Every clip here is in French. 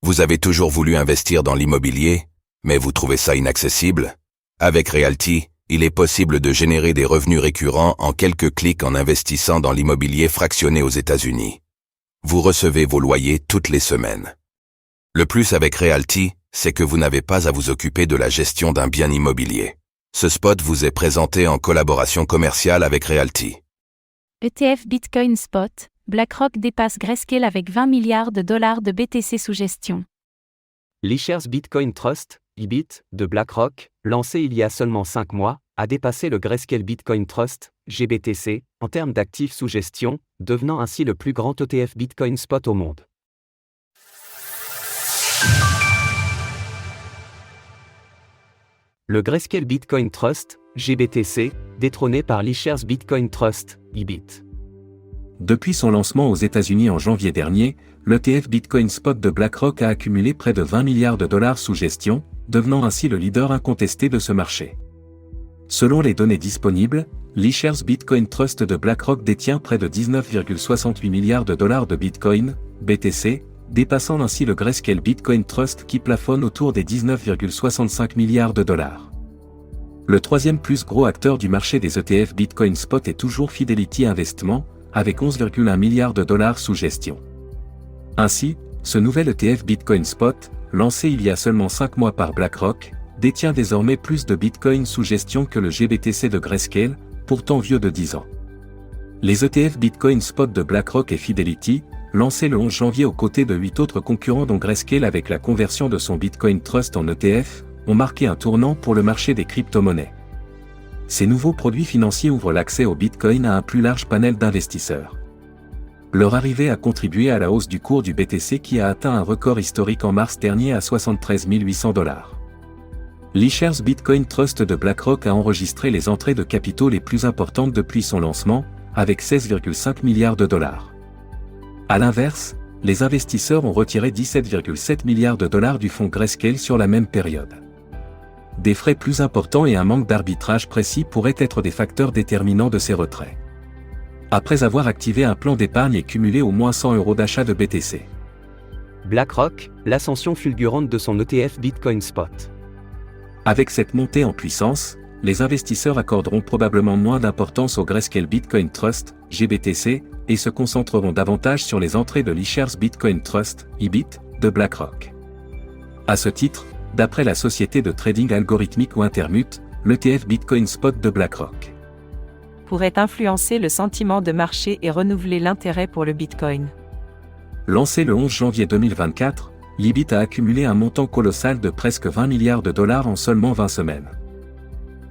Vous avez toujours voulu investir dans l'immobilier, mais vous trouvez ça inaccessible? Avec Realty, il est possible de générer des revenus récurrents en quelques clics en investissant dans l'immobilier fractionné aux États-Unis. Vous recevez vos loyers toutes les semaines. Le plus avec Realty, c'est que vous n'avez pas à vous occuper de la gestion d'un bien immobilier. Ce spot vous est présenté en collaboration commerciale avec Realty. ETF Bitcoin Spot, BlackRock dépasse Grayscale avec 20 milliards de dollars de BTC sous gestion. L'E-Shares Bitcoin Trust, IBIT, de BlackRock, lancé il y a seulement 5 mois, a dépassé le Grayscale Bitcoin Trust, GBTC, en termes d'actifs sous gestion, devenant ainsi le plus grand ETF Bitcoin Spot au monde. Le Grayscale Bitcoin Trust, GBTC, détrôné par l'E-Shares Bitcoin Trust, IBIT. Depuis son lancement aux États-Unis en janvier dernier, l'ETF Bitcoin Spot de BlackRock a accumulé près de 20 milliards de dollars sous gestion, devenant ainsi le leader incontesté de ce marché. Selon les données disponibles, l'E-Shares Bitcoin Trust de BlackRock détient près de 19,68 milliards de dollars de Bitcoin, BTC, dépassant ainsi le Grayscale Bitcoin Trust qui plafonne autour des 19,65 milliards de dollars. Le troisième plus gros acteur du marché des ETF Bitcoin Spot est toujours Fidelity Investments, avec 11,1 milliards de dollars sous gestion. Ainsi, ce nouvel ETF Bitcoin Spot, lancé il y a seulement 5 mois par BlackRock, détient désormais plus de Bitcoin sous gestion que le GBTC de Grayscale, pourtant vieux de 10 ans. Les ETF Bitcoin Spot de BlackRock et Fidelity, lancés le 11 janvier aux côtés de 8 autres concurrents dont Grayscale avec la conversion de son Bitcoin Trust en ETF, ont marqué un tournant pour le marché des crypto-monnaies. Ces nouveaux produits financiers ouvrent l'accès au Bitcoin à un plus large panel d'investisseurs. Leur arrivée a contribué à la hausse du cours du BTC qui a atteint un record historique en mars dernier à 73 800 $. L'E-Shares Bitcoin Trust de BlackRock a enregistré les entrées de capitaux les plus importantes depuis son lancement, avec 16,5 milliards de dollars. À l'inverse, les investisseurs ont retiré 17,7 milliards de dollars du fonds Grayscale sur la même période. Des frais plus importants et un manque d'arbitrage précis pourraient être des facteurs déterminants de ces retraits. Après avoir activé un plan d'épargne et cumulé au moins 100 € d'achat de BTC. BlackRock, l'ascension fulgurante de son ETF Bitcoin Spot. Avec cette montée en puissance, les investisseurs accorderont probablement moins d'importance au Grayscale Bitcoin Trust, GBTC, et se concentreront davantage sur les entrées de l'E-Shares Bitcoin Trust, IBIT, de BlackRock. À ce titre, d'après la société de trading algorithmique ou Intermute, l'ETF Bitcoin Spot de BlackRock pourrait influencer le sentiment de marché et renouveler l'intérêt pour le Bitcoin. Lancé le 11 janvier 2024, l'IBIT a accumulé un montant colossal de presque 20 milliards de dollars en seulement 20 semaines.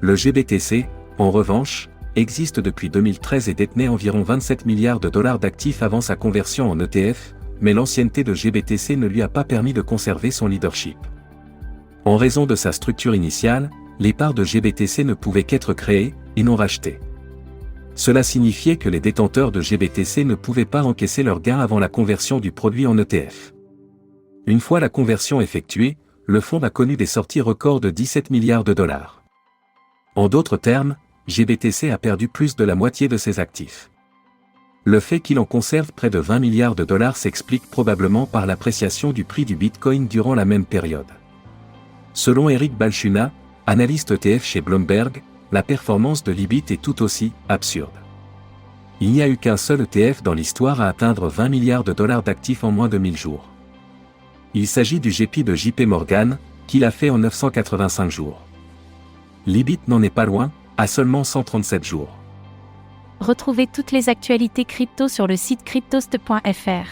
Le GBTC, en revanche, existe depuis 2013 et détenait environ 27 milliards de dollars d'actifs avant sa conversion en ETF, mais l'ancienneté de GBTC ne lui a pas permis de conserver son leadership. En raison de sa structure initiale, les parts de GBTC ne pouvaient qu'être créées, et non rachetées. Cela signifiait que les détenteurs de GBTC ne pouvaient pas encaisser leurs gains avant la conversion du produit en ETF. Une fois la conversion effectuée, le fonds a connu des sorties records de 17 milliards de dollars. En d'autres termes, GBTC a perdu plus de la moitié de ses actifs. Le fait qu'il en conserve près de 20 milliards de dollars s'explique probablement par l'appréciation du prix du Bitcoin durant la même période. Selon Eric Balchunas, analyste ETF chez Bloomberg, la performance de l'IBIT est tout aussi absurde. Il n'y a eu qu'un seul ETF dans l'histoire à atteindre 20 milliards de dollars d'actifs en moins de 1000 jours. Il s'agit du GP de JP Morgan, qui l'a fait en 985 jours. L'IBIT n'en est pas loin, à seulement 137 jours. Retrouvez toutes les actualités crypto sur le site cryptost.fr.